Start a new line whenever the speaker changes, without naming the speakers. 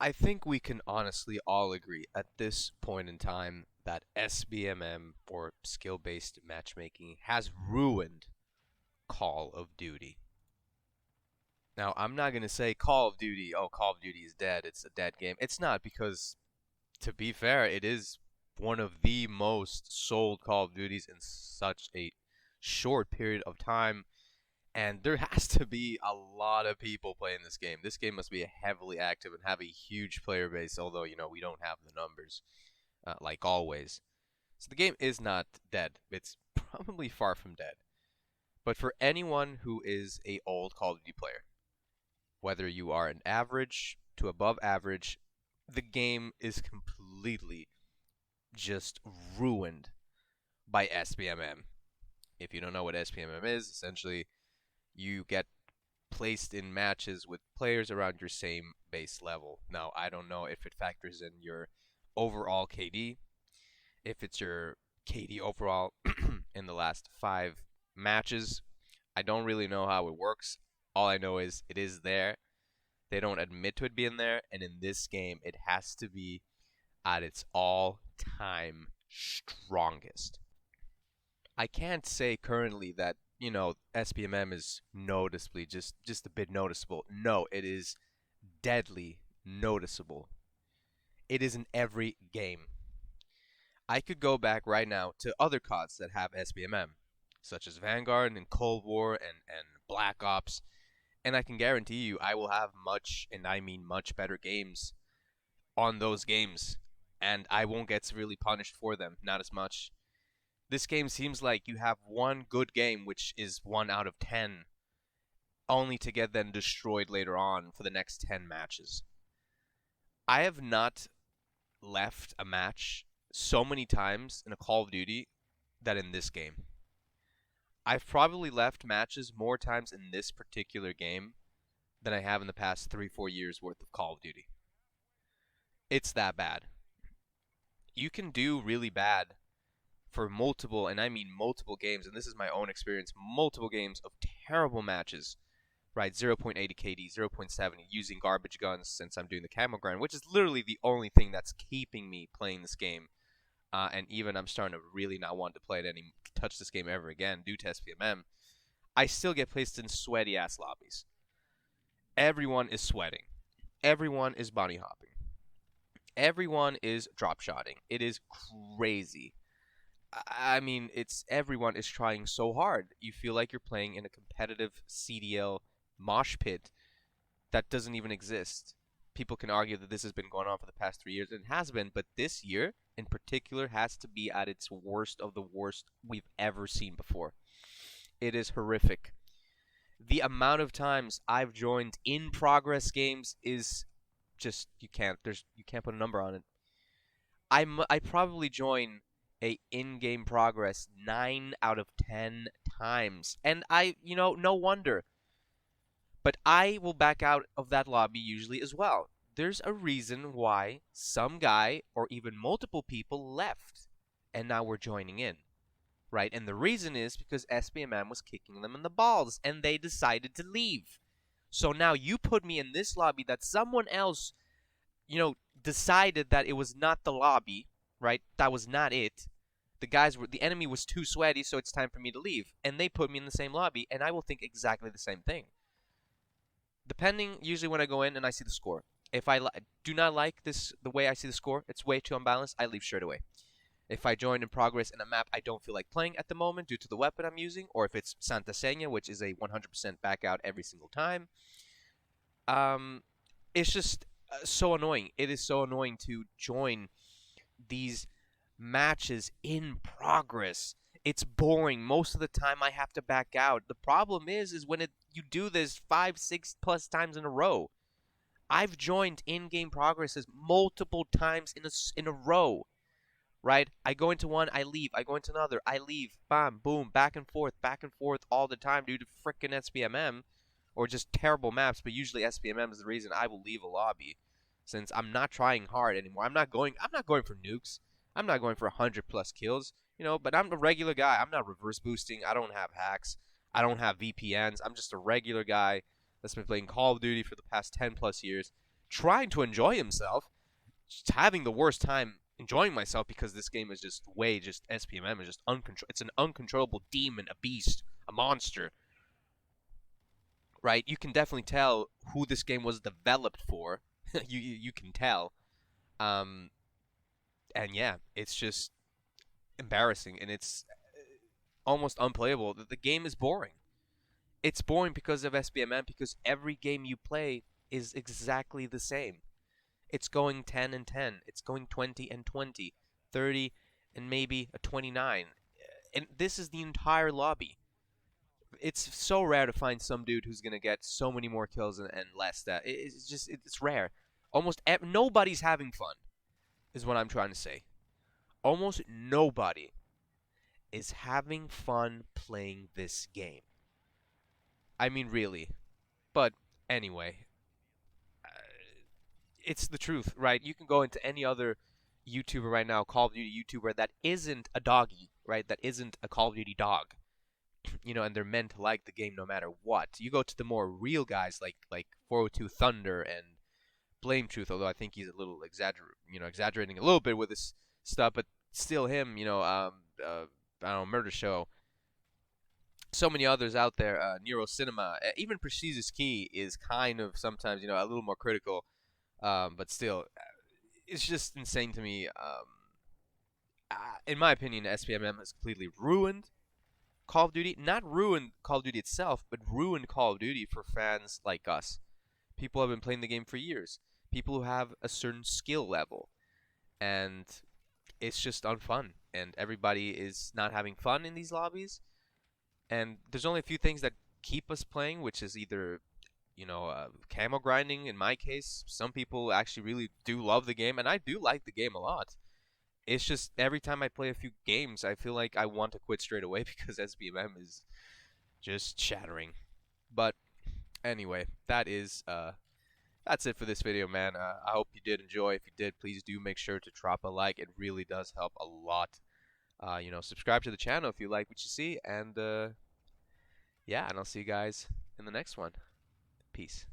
I think we can honestly all agree at this point in time that SBMM or skill-based matchmaking has ruined Call of Duty. Now, I'm not going to say Call of Duty, oh, Call of Duty is dead, it's a dead game. It's not because, to be fair, it is one of the most sold Call of Duties in such a short period of time. And there has to be a lot of people playing this game. This game must be heavily active and have a huge player base, although, we don't have the numbers, like always. So the game is not dead. It's probably far from dead. But for anyone who is a old Call of Duty player, whether you are an average to above average, the game is completely just ruined by SBMM. If you don't know what SBMM is, essentially you get placed in matches with players around your same base level. Now, I don't know if it factors in your overall KD, if it's your KD overall in the last 5 matches. I don't really know how it works. All I know is it is there. They don't admit to it being there, and in this game, it has to be at its all-time strongest. I can't say currently that SBMM is noticeably just a bit noticeable. No, it is deadly noticeable. It is in every game. I could go back right now to other CODs that have SBMM, such as Vanguard and Cold War and Black Ops, and I can guarantee you I will have much, and I mean much better games on those games, and I won't get severely punished for them, not as much. This game seems like you have one good game, which is 1 out of 10, only to get then destroyed later on for the next 10 matches. I have not left a match so many times in a Call of Duty that in this game. I've probably left matches more times in this particular game than I have in the past 3-4 years worth of Call of Duty. It's that bad. You can do really bad for multiple, and I mean multiple games, and this is my own experience, multiple games of terrible matches, right? 0.80 KD, 0.70, using garbage guns since I'm doing the camo grind, which is literally the only thing that's keeping me playing this game. And even I'm starting to really not want to play it touch this game ever again due to SPMM. I still get placed in sweaty ass lobbies. Everyone is sweating. Everyone is bunny hopping. Everyone is drop shotting. It is crazy. I mean, it's everyone is trying so hard. You feel like you're playing in a competitive CDL mosh pit that doesn't even exist. People can argue that this has been going on for the past 3 years, and it has been, but this year in particular has to be at its worst of the worst we've ever seen before. It is horrific. The amount of times I've joined in progress games is just you can't put a number on it. I probably join a in-game progress 9 out of 10 times. And no wonder. But I will back out of that lobby usually as well. There's a reason why some guy or even multiple people left and now we're joining in, right? And the reason is because SBMM was kicking them in the balls and they decided to leave. So now you put me in this lobby that someone else, decided that it was not the lobby, right? That was not it. The enemy was too sweaty, so it's time for me to leave. And they put me in the same lobby, and I will think exactly the same thing. Depending, usually when I go in and I see the score. If I do not like the way I see the score, it's way too unbalanced, I leave straight away. If I join in progress in a map I don't feel like playing at the moment due to the weapon I'm using, or if it's Santa Sena, which is a 100% back out every single time, it's just so annoying. It is so annoying to join these matches in progress. It's boring. Most of the time I have to back out. The problem is when you do this 5, 6 plus times in a row. I've joined in-game progresses multiple times in a row. Right? I go into one, I leave. I go into another, I leave. Bam, boom, back and forth all the time due to frickin' SBMM or just terrible maps, but usually SBMM is the reason I will leave a lobby since I'm not trying hard anymore. I'm not going for nukes. I'm not going for 100+ kills, but I'm a regular guy. I'm not reverse boosting. I don't have hacks. I don't have VPNs. I'm just a regular guy that's been playing Call of Duty for the past 10+ years,
trying to enjoy himself, just having the worst time enjoying myself because this game is just SPMM is just it's an uncontrollable demon, a beast, a monster, right? You can definitely tell who this game was developed for. You can tell. Um, and yeah, it's just embarrassing and it's almost unplayable. The game is boring. It's boring because of SBMM because every game you play is exactly the same. It's going 10 and 10. It's going 20 and 20, 30 and maybe a 29. And this is the entire lobby. It's so rare to find some dude who's going to get so many more kills and less that. It's rare. Almost nobody's having fun is what I'm trying to say. Almost nobody is having fun playing this game. I mean, really. But anyway, it's the truth, right? You can go into any other YouTuber right now, Call of Duty YouTuber, that isn't a doggy, right? That isn't a Call of Duty dog, and they're meant to like the game no matter what. You go to the more real guys like 402 Thunder and Blame Truth, although I think he's a little exaggerating a little bit with his stuff, but still him, I don't know, Murder Show. So many others out there, Nero Cinema, even Precise's Key is kind of sometimes, a little more critical, but still, it's just insane to me. In my opinion, SPMM has completely ruined Call of Duty. Not ruined Call of Duty itself, but ruined Call of Duty for fans like us. People have been playing the game for years. People who have a certain skill level. And it's just unfun. And everybody is not having fun in these lobbies. And there's only a few things that keep us playing, which is either camo grinding in my case. Some people actually really do love the game, and I do like the game a lot. It's just every time I play a few games, I feel like I want to quit straight away because SBMM is just shattering. But anyway, that's it for this video, man. I hope you did enjoy. If you did, please do make sure to drop a like. It really does help a lot. Subscribe to the channel if you like what you see, and yeah, and I'll see you guys in the next one. Peace.